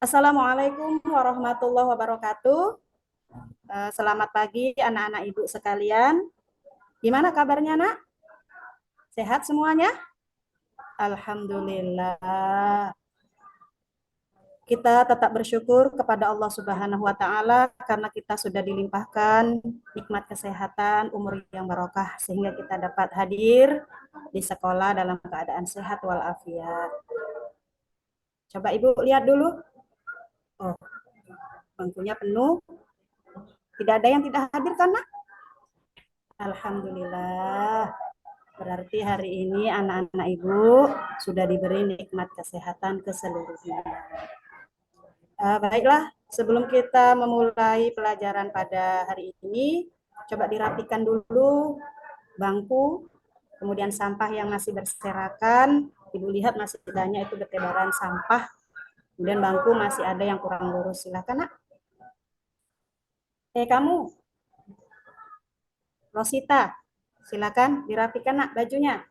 Assalamualaikum warahmatullahi wabarakatuh. Selamat pagi anak-anak ibu sekalian. Gimana kabarnya, nak? Sehat semuanya? Alhamdulillah. Kita tetap bersyukur kepada Allah Subhanahu wa taala karena kita sudah dilimpahkan nikmat kesehatan, umur yang barokah sehingga kita dapat hadir di sekolah dalam keadaan sehat walafiat. Coba Ibu lihat dulu. Oh, bangkunya penuh. Tidak ada yang tidak hadir kan, nak? Alhamdulillah. Berarti hari ini anak-anak ibu sudah diberi nikmat kesehatan keseluruhannya. Baiklah, sebelum kita memulai pelajaran pada hari ini, coba dirapikan dulu bangku, kemudian sampah yang masih berserakan. Ibu lihat masih banyak itu bertebaran sampah. Kemudian bangku masih ada yang kurang lurus. Silakan, nak. Kamu, Rosita, silakan dirapikan, nak, bajunya.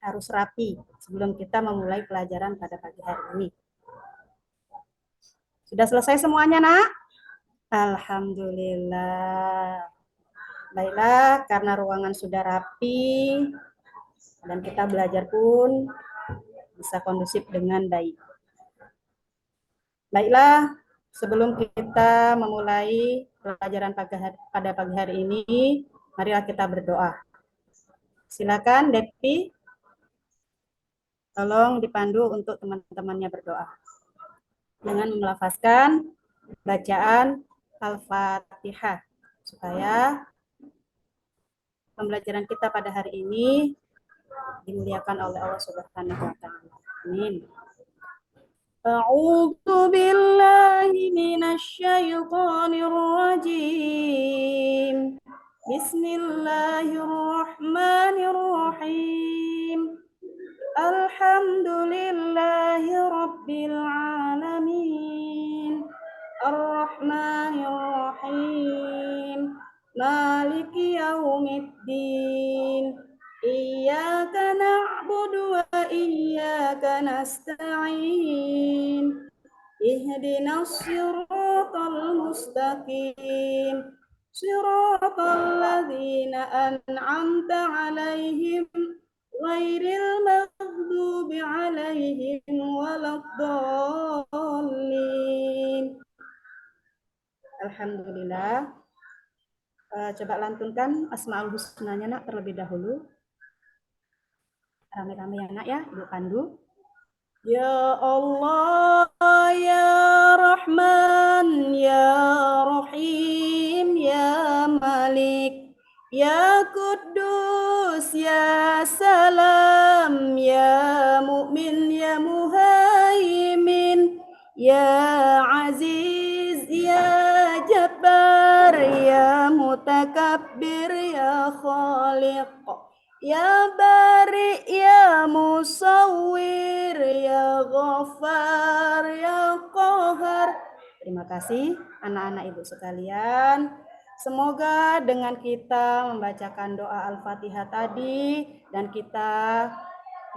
Harus rapi sebelum kita memulai pelajaran pada pagi hari ini. Sudah selesai semuanya, nak? Alhamdulillah. Baiklah, karena ruangan sudah rapi dan kita belajar pun bisa kondusif dengan baik. Baiklah, sebelum kita memulai pelajaran pada pagi hari ini, marilah kita berdoa. Silakan, Depi, tolong dipandu untuk teman-temannya berdoa dengan melafazkan bacaan Al-Fatihah supaya pembelajaran kita pada hari ini dimuliakan oleh Allah Subhanahu wa taala. Amin. A'udzu billahi minasy syaithanir rajim. Bismillahirrahmanirrahim. Alhamdulillahi rabbil alamin. Ar-Rahmanir Rahim. Maliki yaumiddin. Iyyaka na'budu wa iyyaka nasta'in. Ihdinas siratal mustaqim. Siratal ladzina an'amta 'alaihim ghairil maghdubi 'alaihim waladdallin. Alhamdulillah. Coba lantunkan Asmaul Husnanya, nak, terlebih dahulu. Rame-rame ya, nak, ya. Ibu pandu. Ya Allah, ya Rahman, ya Rahim, ya Malik, ya Kudus, ya Salam, ya Mu'min, ya Muhaimin, ya Aziz, ya Jabbar, ya Mutakabbir, ya Khaliq, ya Bari, ya Musawwir, ya Ghaffar, ya Qahar. Terima kasih anak-anak ibu sekalian. Semoga dengan kita membacakan doa Al-Fatihah tadi dan kita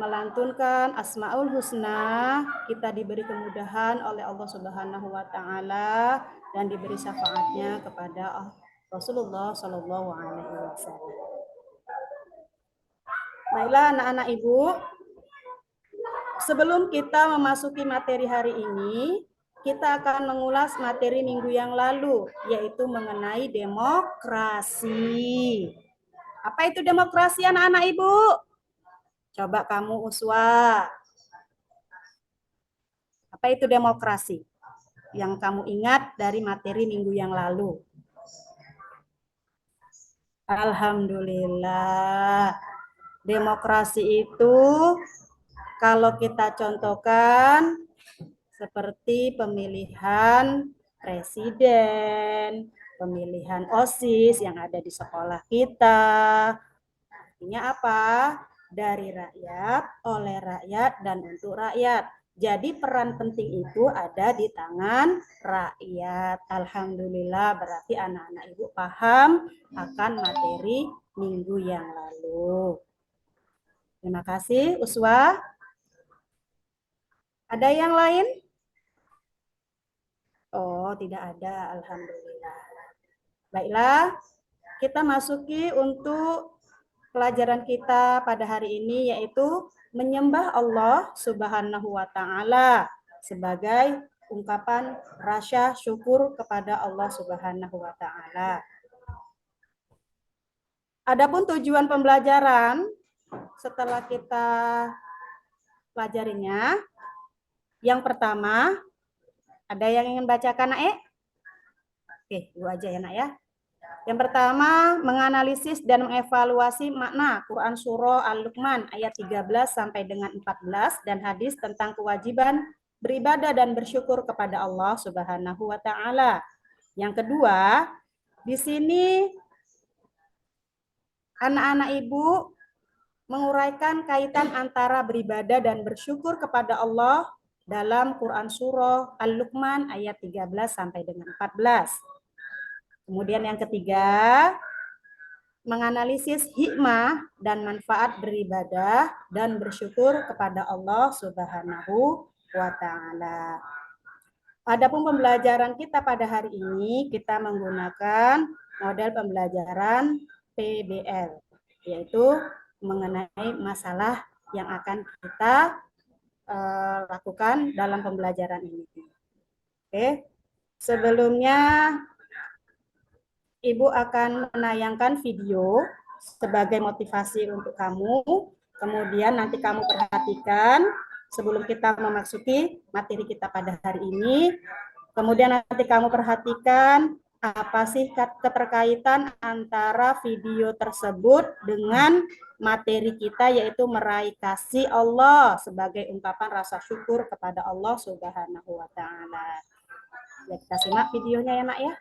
melantunkan Asmaul Husna, kita diberi kemudahan oleh Allah Subhanahu wa taala dan diberi syafaatnya kepada Rasulullah Shallallahu alaihi wasallam. Baiklah anak-anak ibu, sebelum kita memasuki materi hari ini, kita akan mengulas materi minggu yang lalu, yaitu mengenai demokrasi. Apa itu demokrasi anak-anak ibu? Coba kamu Uswa. Apa itu demokrasi? Yang kamu ingat dari materi minggu yang lalu. Alhamdulillah. Demokrasi itu kalau kita contohkan seperti pemilihan presiden, pemilihan OSIS yang ada di sekolah kita. Artinya apa? Dari rakyat, oleh rakyat, dan untuk rakyat. Jadi peran penting itu ada di tangan rakyat. Alhamdulillah, berarti anak-anak ibu paham akan materi minggu yang lalu. Terima kasih, Uswa. Ada yang lain? Oh, tidak ada. Alhamdulillah. Baiklah, kita masuki untuk pelajaran kita pada hari ini, yaitu menyembah Allah Subhanahu wa Ta'ala sebagai ungkapan rasa syukur kepada Allah Subhanahu wa Ta'ala. Adapun tujuan pembelajaran setelah kita pelajarinya, yang pertama, ada yang ingin bacakan, Nak? Oke, Ibu aja ya, Nak ya. Yang pertama, menganalisis dan mengevaluasi makna Quran Surah Al-Luqman ayat 13 sampai dengan 14 dan hadis tentang kewajiban beribadah dan bersyukur kepada Allah Subhanahu wa Ta'ala. Yang kedua, di sini anak-anak Ibu menguraikan kaitan antara beribadah dan bersyukur kepada Allah dalam Quran Surah Al-Luqman ayat 13 sampai dengan 14. Kemudian yang ketiga, menganalisis hikmah dan manfaat beribadah dan bersyukur kepada Allah Subhanahu wa Ta'ala. Adapun pembelajaran kita pada hari ini, kita menggunakan model pembelajaran PBL, yaitu mengenai masalah yang akan kita lakukan dalam pembelajaran ini. Oke, sebelumnya Ibu akan menayangkan video sebagai motivasi untuk kamu. Kemudian nanti kamu perhatikan sebelum kita memasuki materi kita pada hari ini. Kemudian nanti kamu perhatikan apa sih keterkaitan antara video tersebut dengan materi kita, yaitu meraih kasih Allah sebagai ungkapan rasa syukur kepada Allah Subhanahu wa Ta'ala. Ya, kita simak videonya ya, Nak ya.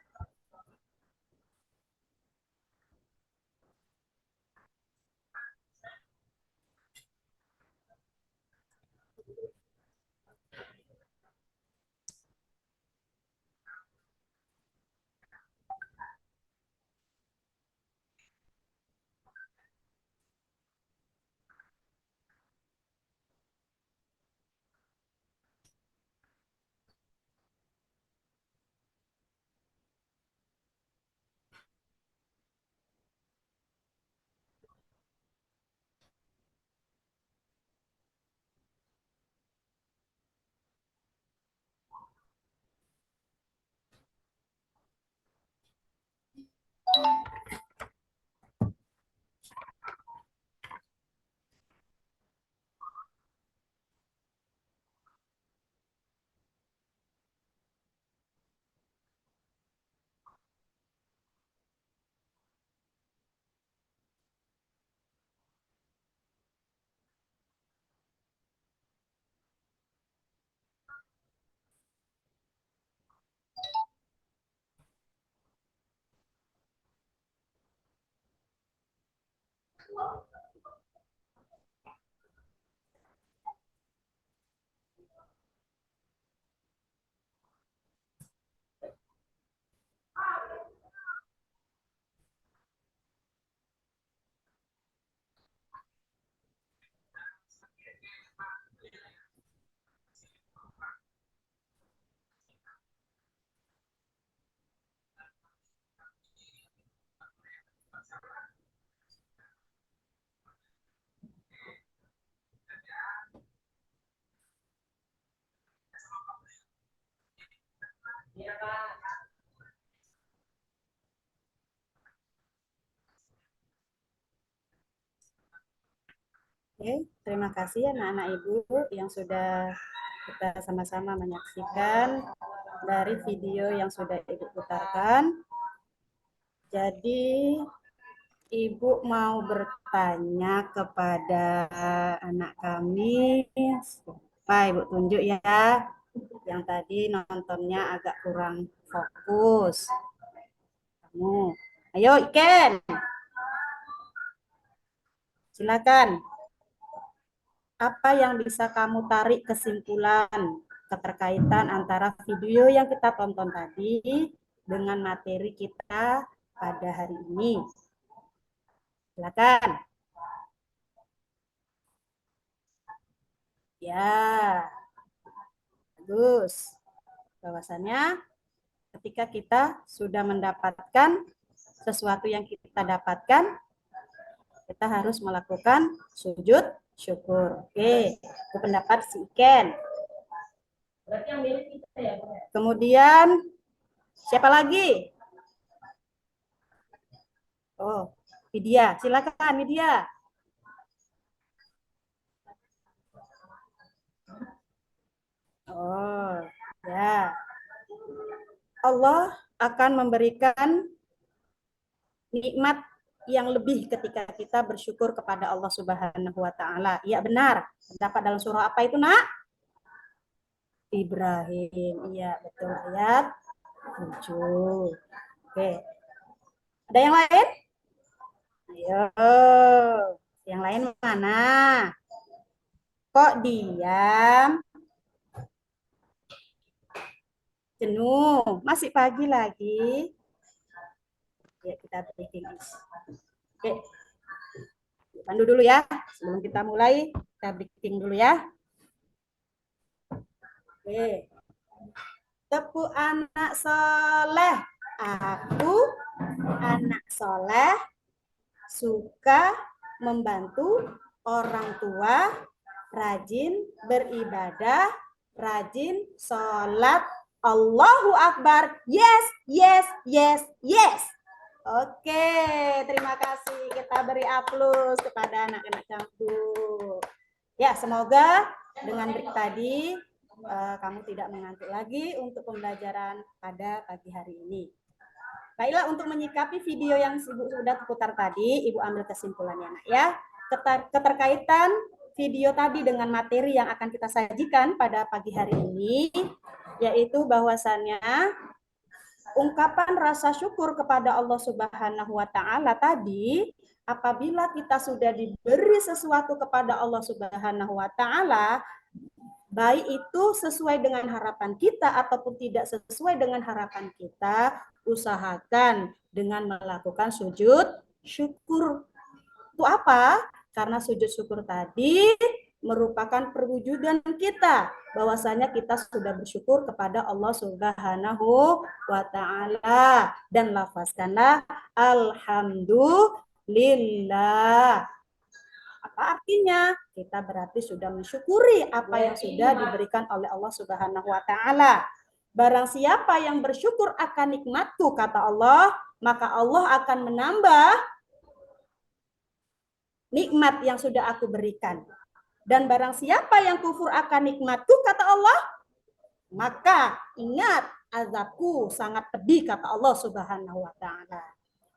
Oke, terima kasih anak-anak Ibu yang sudah kita sama-sama menyaksikan dari video yang sudah Ibu putarkan. Jadi Ibu mau bertanya kepada anak kami, Pak Ibu tunjuk ya, yang tadi nontonnya agak kurang fokus. Kamu, ayo Iken, silakan. Apa yang bisa kamu tarik kesimpulan keterkaitan antara video yang kita tonton tadi dengan materi kita pada hari ini? Silakan. Ya, bagus. Bahwasannya Ketika kita sudah mendapatkan sesuatu yang kita dapatkan, kita harus melakukan sujud syukur. Oke, itu pendapat si Iken. Kemudian siapa lagi? Oh, Widya. Silakan Widya. Oh, ya. Allah akan memberikan nikmat yang lebih ketika kita bersyukur kepada Allah Subhanahu wa taala. Iya benar. Terdapat dalam surah apa itu, Nak? Ibrahim. Iya, betul, ayat 7. Oke. Ada yang lain? Ayo. Yang lain mana? Kok diam? Jenuh. Masih pagi lagi. Ya, kita breaking. Oke. Pandu dulu ya. Sebelum kita mulai, kita breaking dulu ya. Oke. Tepuk anak soleh. Aku anak soleh suka membantu orang tua, rajin beribadah, rajin sholat. Allahu Akbar. Yes, yes, yes, yes. Oke, terima kasih. Kita beri aplaus kepada anak-anak cantik. Ya, semoga dengan break tadi kamu tidak mengantuk lagi untuk pembelajaran pada pagi hari ini. Baiklah, untuk menyikapi video yang Ibu sudah putar tadi, Ibu ambil kesimpulannya, Nak, ya. Keterkaitan video tadi dengan materi yang akan kita sajikan pada pagi hari ini, yaitu bahwasannya ungkapan rasa syukur kepada Allah Subhanahu wa taala tadi, apabila kita sudah diberi sesuatu kepada Allah Subhanahu wa taala, baik itu sesuai dengan harapan kita ataupun tidak sesuai dengan harapan kita, usahakan dengan melakukan sujud syukur. Itu apa? Karena sujud syukur tadi merupakan perwujudan kita bahwasanya kita sudah bersyukur kepada Allah Subhanahu wa taala, dan lafazkanlah alhamdulillah. Apa artinya? Kita berarti sudah mensyukuri apa yang sudah diberikan oleh Allah Subhanahu wa taala. Barang siapa yang bersyukur akan nikmatku, kata Allah, maka Allah akan menambah nikmat yang sudah aku berikan. Dan barang siapa yang kufur akan nikmatku, kata Allah, maka ingat azabku sangat pedih, kata Allah Subhanahu wa taala.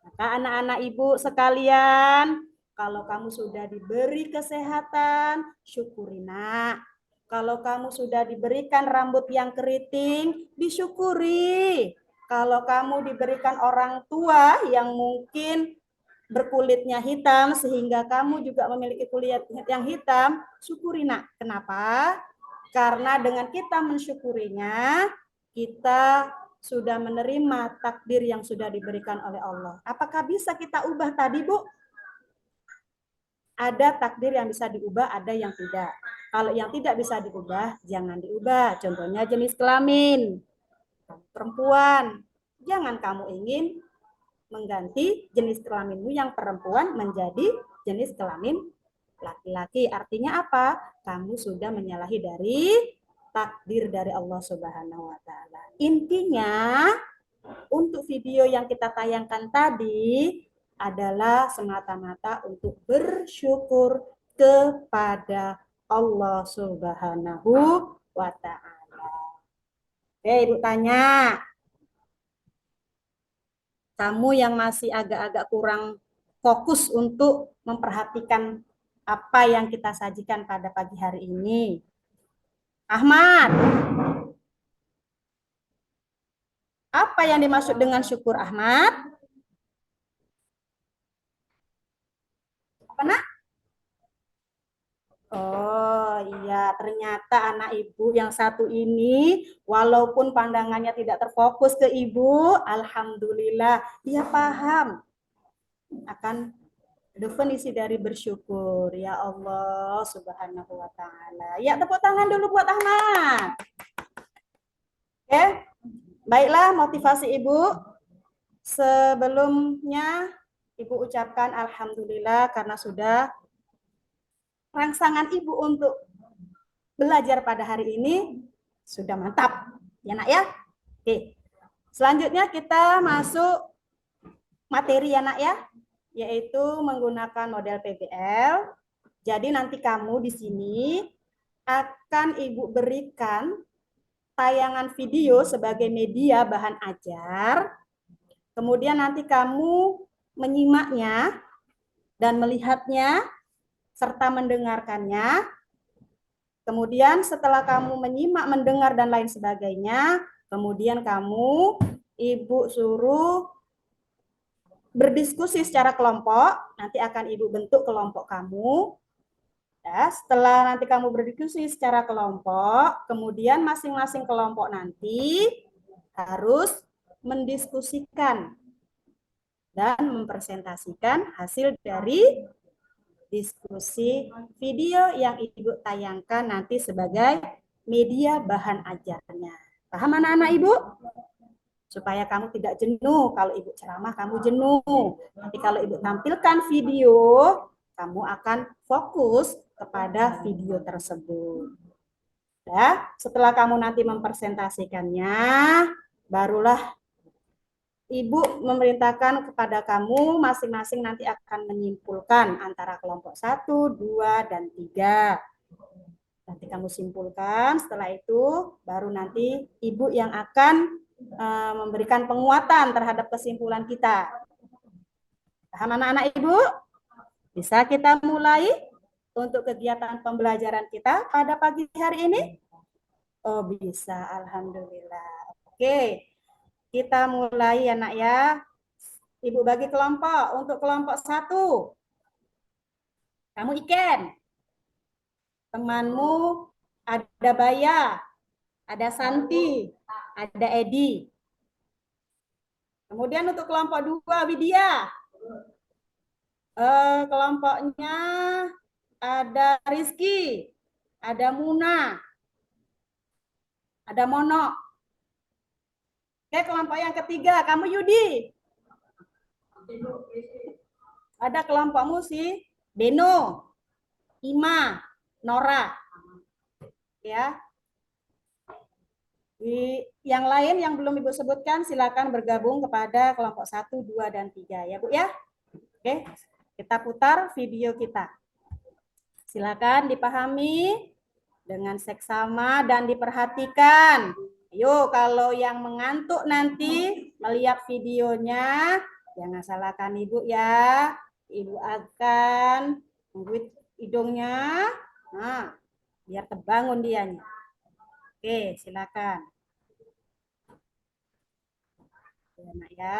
Maka anak-anak ibu sekalian, kalau kamu sudah diberi kesehatan, syukuri, Nak. Kalau kamu sudah diberikan rambut yang keriting, disyukuri. Kalau kamu diberikan orang tua yang mungkin berkulitnya hitam sehingga kamu juga memiliki kulit yang hitam, syukuri, Nak. Kenapa? Karena dengan kita mensyukurinya, kita sudah menerima takdir yang sudah diberikan oleh Allah. Apakah bisa kita ubah tadi, Bu? Ada takdir yang bisa diubah, ada yang tidak. Kalau yang tidak bisa diubah, jangan diubah. Contohnya jenis kelamin. Perempuan, jangan kamu ingin mengganti jenis kelaminmu yang perempuan menjadi jenis kelamin laki-laki. Artinya apa? Kamu sudah menyalahi dari takdir dari Allah Subhanahu wa taala. Intinya, untuk video yang kita tayangkan tadi adalah semata-mata untuk bersyukur kepada Allah Subhanahu wa taala. Oke, Ibu tanya, kamu yang masih agak-agak kurang fokus untuk memperhatikan apa yang kita sajikan pada pagi hari ini. Ahmad, apa yang dimaksud dengan syukur, Ahmad? Apa, Nak? Oh iya, ternyata anak ibu yang satu ini, walaupun pandangannya tidak terfokus ke ibu, alhamdulillah, dia paham akan definisi dari bersyukur. Ya Allah Subhanahu wa taala. Ya, tepuk tangan dulu buat Ahmad. Oke. Baiklah, motivasi Ibu. Sebelumnya, Ibu ucapkan Alhamdulillah karena sudah rangsangan Ibu untuk belajar pada hari ini sudah mantap. Ya nak ya? Oke. Selanjutnya kita masuk materi ya nak ya, yaitu menggunakan model PBL. Jadi nanti kamu di sini akan Ibu berikan tayangan video sebagai media bahan ajar. Kemudian nanti kamu menyimaknya dan melihatnya serta mendengarkannya. Kemudian setelah kamu menyimak, mendengar dan lain sebagainya, kemudian kamu Ibu suruh berdiskusi secara kelompok, nanti akan Ibu bentuk kelompok kamu. Ya, setelah nanti kamu berdiskusi secara kelompok, kemudian masing-masing kelompok nanti harus mendiskusikan dan mempresentasikan hasil dari diskusi video yang Ibu tayangkan nanti sebagai media bahan ajarnya. Paham anak-anak Ibu? Supaya kamu tidak jenuh. Kalau Ibu ceramah, kamu jenuh. Tapi kalau Ibu tampilkan video, kamu akan fokus kepada video tersebut. Ya, setelah kamu nanti mempresentasikannya, barulah Ibu memerintahkan kepada kamu masing-masing nanti akan menyimpulkan antara kelompok 1, 2, dan 3. Nanti kamu simpulkan, setelah itu baru nanti Ibu yang akan memberikan penguatan terhadap kesimpulan kita. Paham anak-anak Ibu? Bisa kita mulai untuk kegiatan pembelajaran kita pada pagi hari ini? Oh bisa, Alhamdulillah. Oke, kita mulai ya nak ya. Ibu bagi kelompok. Untuk kelompok 1, kamu Iken. Temanmu ada Baya, ada Santi, ada Edi. Kemudian untuk kelompok 2, Widya. Kelompoknya ada Rizky, ada Muna, ada Mono. Oke, kelompok yang ketiga, kamu Yudi. Ada kelompokmu si Beno, Ima, Nora. Ya. Di yang lain yang belum Ibu sebutkan silakan bergabung kepada kelompok 1, 2, dan 3 ya Bu ya. Oke, kita putar video kita. Silakan dipahami dengan seksama dan diperhatikan. Yuk, kalau yang mengantuk nanti melihat videonya, jangan salahkan Ibu ya. Ibu akan membuat hidungnya. Nah, biar terbangun dianya. Oke, silakan. Ya, Nak ya.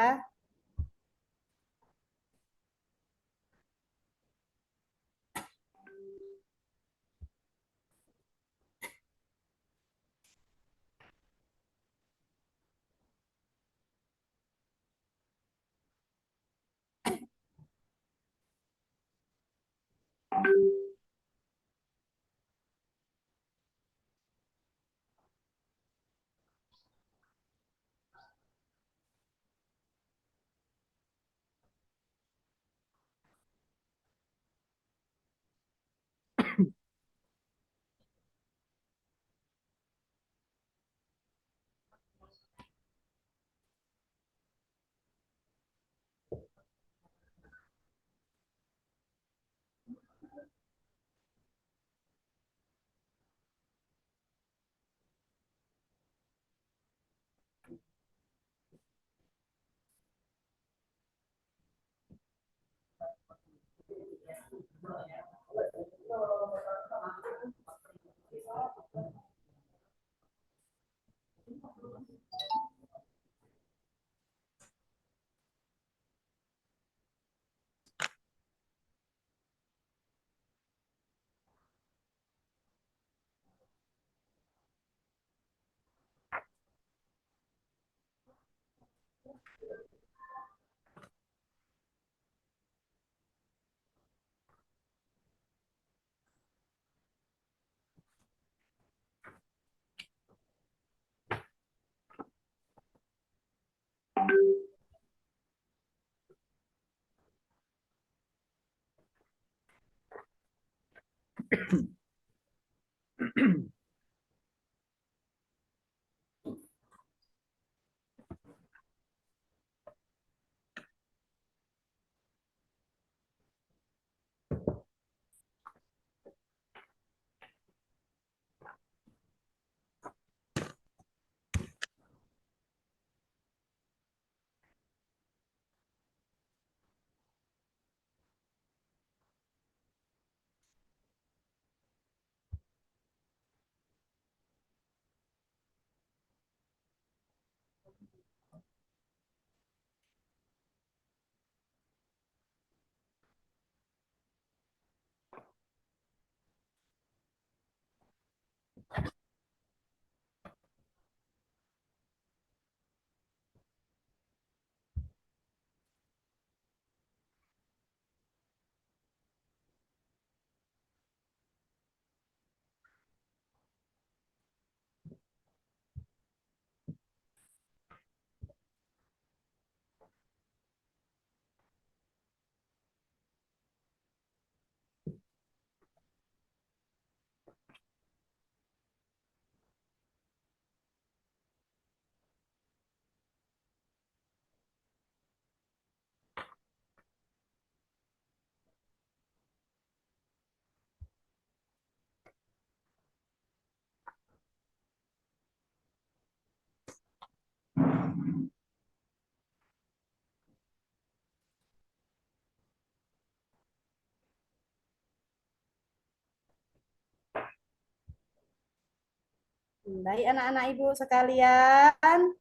Baik anak-anak ibu sekalian,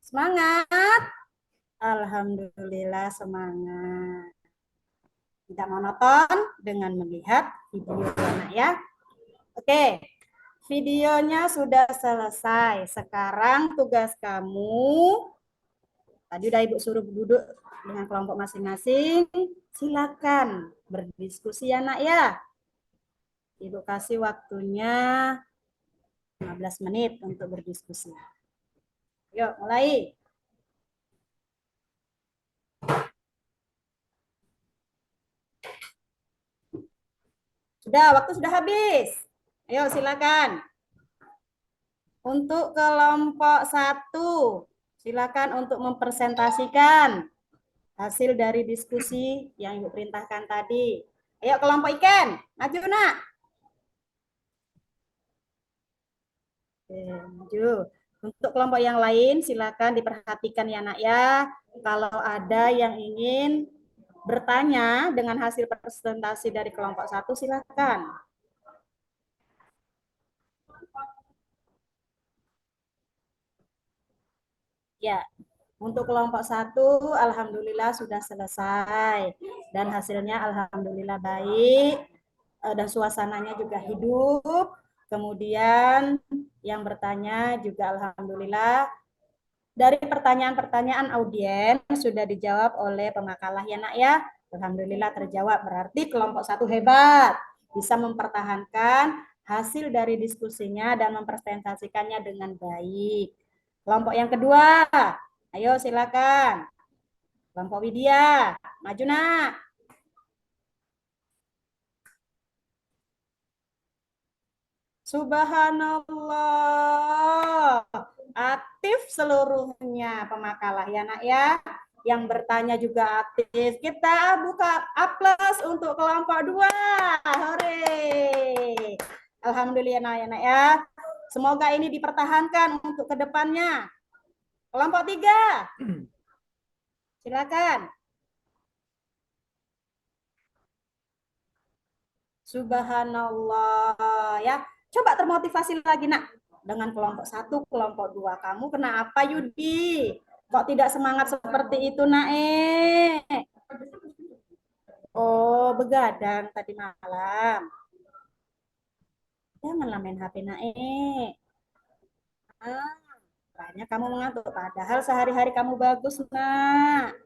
semangat. Alhamdulillah semangat. Tidak monoton dengan melihat video anak ya. Oke, videonya sudah selesai. Sekarang tugas kamu, tadi udah ibu suruh duduk dengan kelompok masing-masing. Silakan berdiskusi ya nak ya. Ibu kasih waktunya 15 menit untuk berdiskusi. Yuk mulai. Sudah, waktu sudah habis. Ayo silakan. Untuk kelompok 1, silakan untuk mempresentasikan hasil dari diskusi yang Ibu perintahkan tadi. Ayo kelompok ikan, maju nak. Oke, maju. Untuk kelompok yang lain silakan diperhatikan ya nak ya. Kalau ada yang ingin bertanya dengan hasil presentasi dari kelompok 1 silakan. Ya, untuk kelompok 1, alhamdulillah sudah selesai dan hasilnya alhamdulillah baik dan suasananya juga hidup. Kemudian yang bertanya juga alhamdulillah dari pertanyaan-pertanyaan audiens sudah dijawab oleh pemakalah ya nak ya. Alhamdulillah terjawab, berarti kelompok 1 hebat, bisa mempertahankan hasil dari diskusinya dan mempresentasikannya dengan baik. Kelompok yang kedua, ayo silakan. Kelompok Widya, maju nak. Subhanallah. Aktif seluruhnya pemakalah ya nak ya. Yang bertanya juga aktif. Kita buka aplaus untuk kelompok 2. Hore. Alhamdulillah ya nak ya. Semoga ini dipertahankan untuk kedepannya. Kelompok 3. Silakan. Subhanallah ya. Coba termotivasi lagi nak dengan kelompok 1, kelompok 2. Kamu kenapa Yudi? Kok tidak semangat seperti itu nak? Oh, begadang tadi malam. Janganlah main HP nak. Banyak kamu mengantuk. Padahal sehari-hari kamu bagus nak.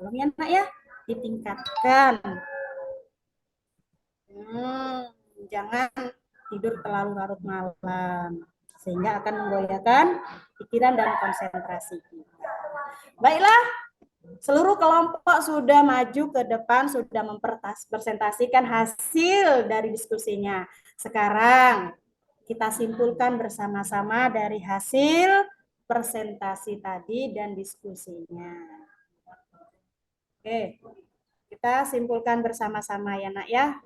Belum ya nak ya? Ditingkatkan. Jangan tidur terlalu larut malam sehingga akan menggoyahkan pikiran dan konsentrasi kita. Baiklah, seluruh kelompok sudah maju ke depan, sudah mempresentasikan hasil dari diskusinya. Sekarang kita simpulkan bersama-sama dari hasil presentasi tadi dan diskusinya. Oke, kita simpulkan bersama-sama ya nak ya.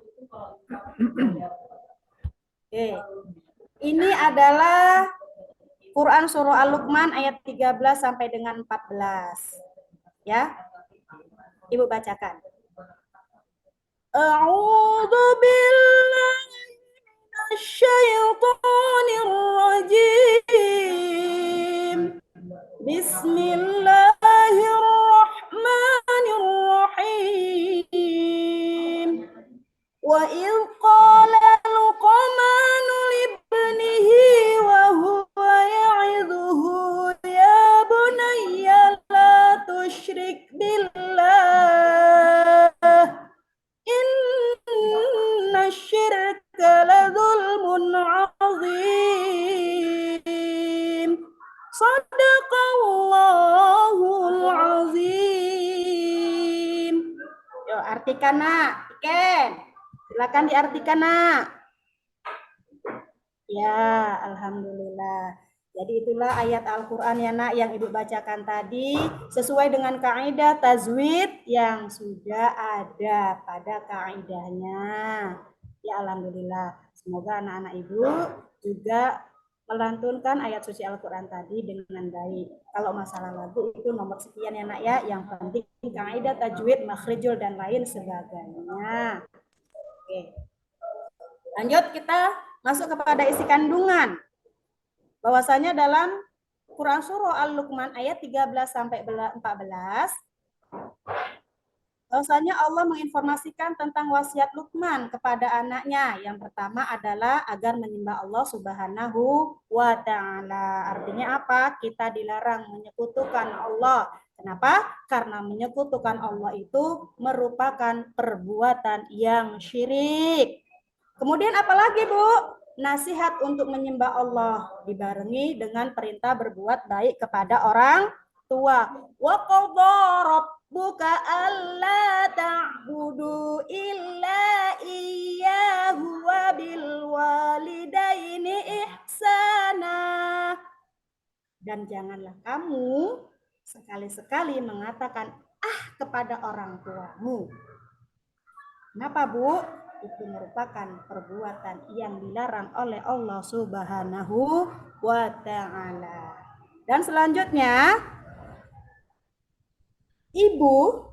Oke. Ini adalah Quran surah Al-Luqman ayat 13 sampai dengan 14. Ya. Ibu bacakan. A'udzu billahi minasyaitonir rajim. Bismillahirrahmanirrahim. Wa idh qala Luqmanu libnihi wa huwa ya'idhuhu ya bunayya la tusyrik billah inna syirka la zulmun azim. Sadaqallahul azim. Yuk artikan nak. Iken. Silakan diartikan nak. Ya, alhamdulillah. Jadi itulah ayat Al-Quran ya nak yang ibu bacakan tadi sesuai dengan kaidah tajwid yang sudah ada pada kaidahnya. Ya alhamdulillah. Semoga anak-anak ibu juga melantunkan ayat suci Al-Quran tadi dengan baik. Kalau masalah lagu itu nomor sekian ya nak ya. Yang penting kaidah tajwid, makhrijul dan lain sebagainya. Oke. Lanjut kita masuk kepada isi kandungan. Bahwasanya dalam Quran surah Al-Luqman ayat 13 sampai 14, bahwasanya Allah menginformasikan tentang wasiat Luqman kepada anaknya. Yang pertama adalah agar menyembah Allah Subhanahu wa taala. Artinya apa? Kita dilarang menyekutukan Allah. Kenapa? Karena menyekutukan Allah itu merupakan perbuatan yang syirik. Kemudian apalagi, Bu? Nasihat untuk menyembah Allah dibarengi dengan perintah berbuat baik kepada orang tua. Wa qadha rabbuka alla ta'budu illa iyyahu wa bil walidaini ihsana. Dan janganlah kamu sekali-sekali mengatakan kepada orang tuamu. Kenapa, Bu? Itu merupakan perbuatan yang dilarang oleh Allah Subhanahu wa taala. Dan selanjutnya, ibu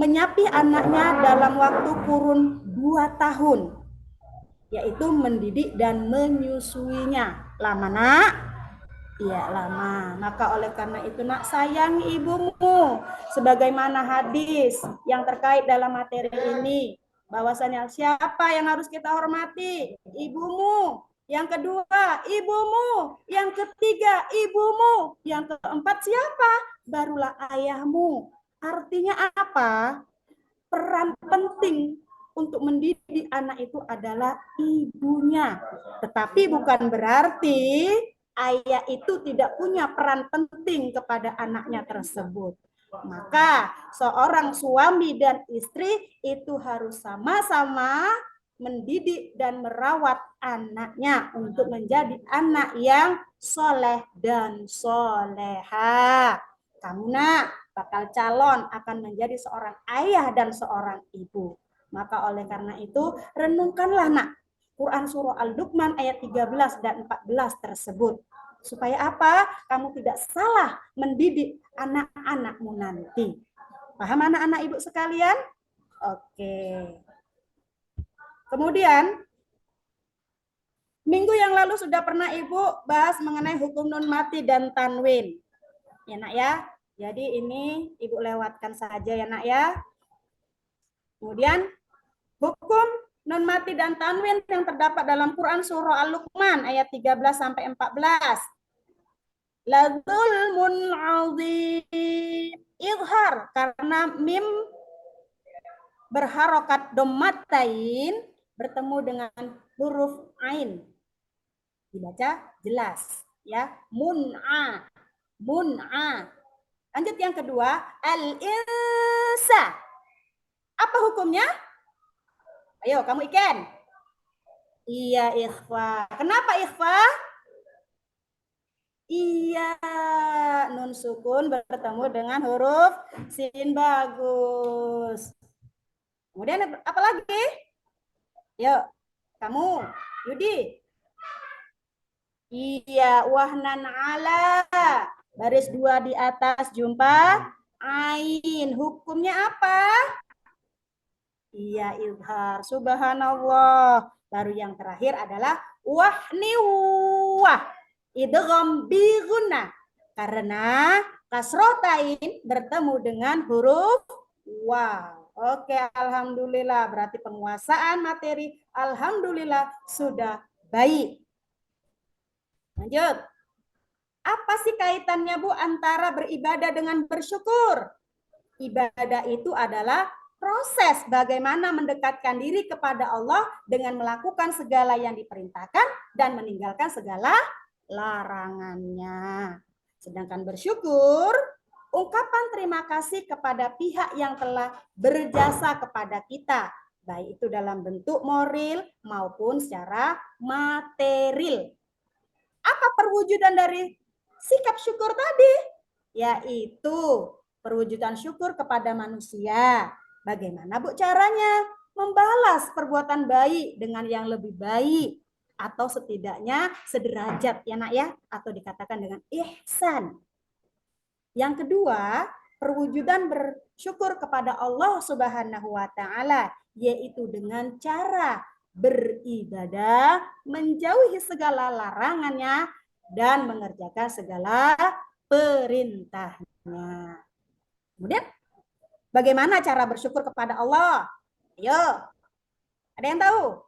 menyapi anaknya dalam waktu kurun 2 tahun, yaitu mendidik dan menyusuinya. Lama, Nak? Iya, lama. Maka oleh karena itu, Nak, sayangi ibumu. Sebagaimana hadis yang terkait dalam materi ini, bahwasanya siapa yang harus kita hormati? Ibumu. Yang kedua, ibumu. Yang ketiga, ibumu. Yang keempat, siapa? Barulah ayahmu. Artinya apa? Peran penting untuk mendidik anak itu adalah ibunya. Tetapi bukan berarti ayah itu tidak punya peran penting kepada anaknya tersebut. Maka seorang suami dan istri itu harus sama-sama mendidik dan merawat anaknya untuk menjadi anak yang soleh dan soleha. Kamu, Nak, bakal calon akan menjadi seorang ayah dan seorang ibu. Maka oleh karena itu, renungkanlah, Nak, Quran surah Al-Luqman ayat 13 dan 14 tersebut. Supaya apa? Kamu tidak salah mendidik anak-anakmu nanti. Paham anak-anak ibu sekalian? Oke. Kemudian, minggu yang lalu sudah pernah ibu bahas mengenai hukum nun mati dan tanwin. Ya, Nak ya. Jadi ini ibu lewatkan saja ya, Nak ya. Kemudian, hukum nun mati dan tanwin yang terdapat dalam Quran surah Al-Luqman ayat 13 sampai 14. La zulmun azim. Izhar karena mim berharokat dommatain bertemu dengan huruf ain. Dibaca jelas ya. Mun'a. Mun'a. Lanjut yang kedua, al-insa. Apa hukumnya? Ayo kamu iken. Iya, ikhfa. Kenapa ikhfa? Iya, nun sukun bertemu dengan huruf sin. Bagus. Kemudian apa lagi? Yuk, kamu, Yudi. Iya, wahnan ala. Baris 2 di atas jumpa ain. Hukumnya apa? Iya, izhar. Subhanallah. Baru yang terakhir adalah wahniwah. Idgham bi gunnah. Karena kasrotain bertemu dengan huruf waw. Oke, alhamdulillah. Berarti penguasaan materi alhamdulillah sudah baik. Lanjut. Apa sih kaitannya, Bu, antara beribadah dengan bersyukur? Ibadah itu adalah proses bagaimana mendekatkan diri kepada Allah dengan melakukan segala yang diperintahkan dan meninggalkan segala larangannya. Sedangkan bersyukur, ungkapan terima kasih kepada pihak yang telah berjasa kepada kita, baik itu dalam bentuk moral maupun secara material. Apa perwujudan dari sikap syukur tadi? Yaitu perwujudan syukur kepada manusia. Bagaimana, Bu, caranya? Membalas perbuatan baik dengan yang lebih baik. Atau setidaknya sederajat ya, Nak ya. Atau dikatakan dengan ihsan. Yang kedua, perwujudan bersyukur kepada Allah Subhanahu wa taala, yaitu dengan cara beribadah, menjauhi segala larangannya, dan mengerjakan segala perintahnya. Kemudian, bagaimana cara bersyukur kepada Allah? Ayo, ada yang tahu?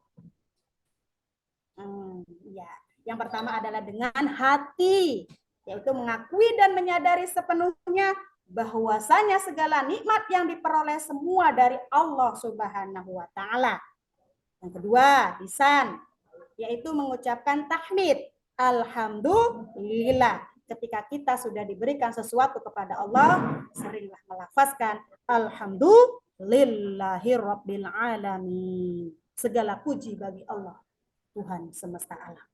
Ya, yang pertama adalah dengan hati, yaitu mengakui dan menyadari sepenuhnya bahwasanya segala nikmat yang diperoleh semua dari Allah Subhanahu wa taala. Yang kedua, lisan, yaitu mengucapkan tahmid, alhamdulillah. Ketika kita sudah diberikan sesuatu kepada Allah, seringlah melafazkan alhamdulillahirabbil alamin. Segala puji bagi Allah, Tuhan semesta alam.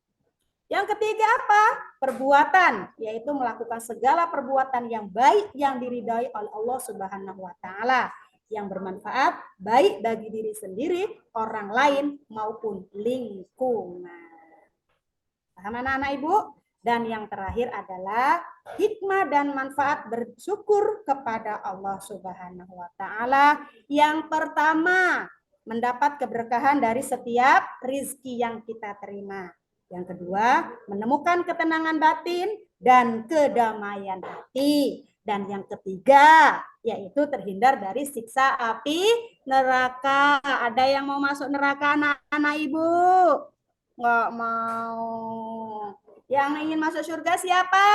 Yang ketiga apa? Perbuatan, yaitu melakukan segala perbuatan yang baik yang diridhai oleh Allah Subhanahu wa taala, yang bermanfaat baik bagi diri sendiri, orang lain maupun lingkungan. Paham anak-anak Ibu? Dan yang terakhir adalah hikmah dan manfaat bersyukur kepada Allah Subhanahu wa taala. Yang pertama, mendapat keberkahan dari setiap rizki yang kita terima. Yang kedua, menemukan ketenangan batin dan kedamaian hati. Dan yang ketiga, yaitu terhindar dari siksa api neraka. Ada yang mau masuk neraka anak-anak Ibu? Nggak mau. Yang ingin masuk surga siapa?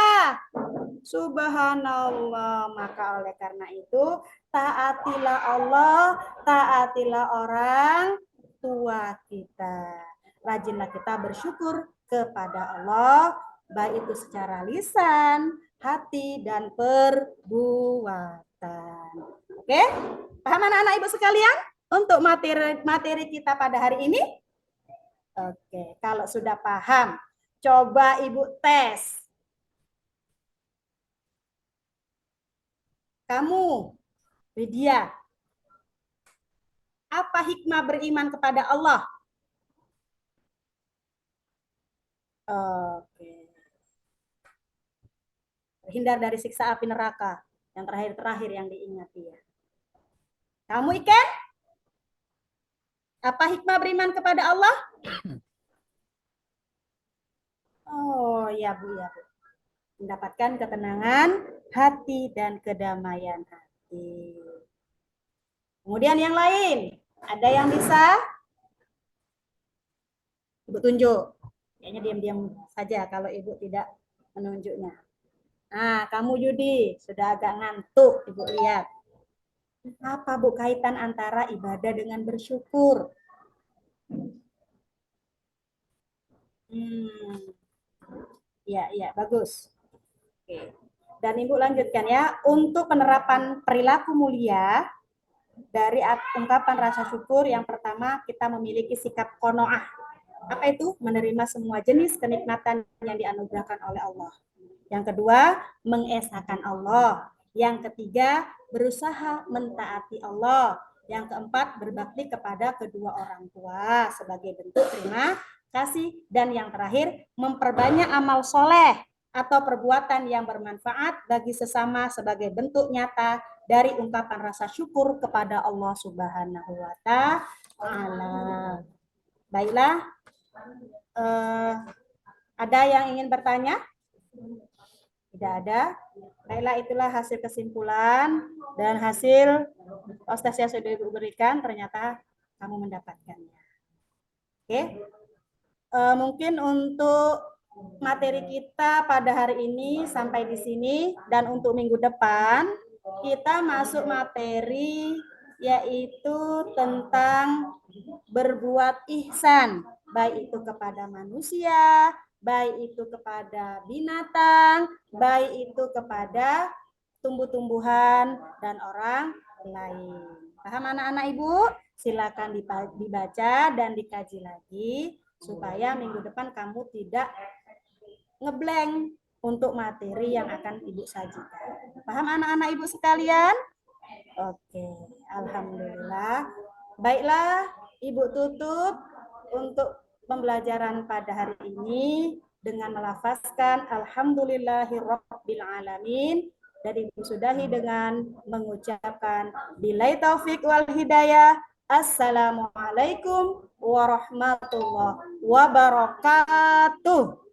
Subhanallah. Maka oleh karena itu, taatilah Allah, taatilah orang tua kita. Rajinlah kita bersyukur kepada Allah, baik itu secara lisan, hati, dan perbuatan. Oke? Paham anak-anak Ibu sekalian? Untuk materi kita pada hari ini? Oke, kalau sudah paham, coba Ibu tes. Kamu, Widya, apa hikmah beriman kepada Allah? Oke. Terhindar dari siksa api neraka. Yang terakhir-terakhir yang diingati ya. Kamu Iken? Apa hikmah beriman kepada Allah? Oh ya Bu, ya Bu. Mendapatkan ketenangan hati dan kedamaian hati. Kemudian yang lain, ada yang bisa Ibu tunjuk. Kayaknya diam-diam saja kalau Ibu tidak menunjuknya. Nah, kamu Yudi, sudah agak ngantuk Ibu lihat. Apa Bu kaitan antara ibadah dengan bersyukur? Ya, bagus. Oke. Dan Ibu lanjutkan ya, untuk penerapan perilaku mulia dari ungkapan rasa syukur, yang pertama kita memiliki sikap qanaah. Apa itu? Menerima semua jenis kenikmatan yang dianugerahkan oleh Allah. Yang kedua, mengesahkan Allah. Yang ketiga, berusaha mentaati Allah. Yang keempat, berbakti kepada kedua orang tua sebagai bentuk terima kasih. Dan yang terakhir, memperbanyak amal soleh atau perbuatan yang bermanfaat bagi sesama sebagai bentuk nyata dari ungkapan rasa syukur kepada Allah Subhanahu wa taala. Baiklah, ada yang ingin bertanya? Tidak ada. Baiklah, itulah hasil kesimpulan dan hasil tes yang sudah Ibu berikan, ternyata kamu mendapatkannya. Oke. Mungkin untuk materi kita pada hari ini sampai di sini, dan untuk minggu depan kita masuk materi yaitu tentang berbuat ihsan, baik itu kepada manusia, baik itu kepada binatang, baik itu kepada tumbuh-tumbuhan dan orang lain. Paham anak-anak Ibu? Silakan dibaca dan dikaji lagi supaya minggu depan kamu tidak ngeblank untuk materi yang akan Ibu sajikan. Paham anak-anak Ibu sekalian? Oke, alhamdulillah. Baiklah, Ibu tutup untuk pembelajaran pada hari ini dengan melafazkan alhamdulillahirabbil alamin, dan Ibu sudahi dengan mengucapkan billahi taufik wal hidayah. Assalamualaikum warahmatullahi wabarakatuh.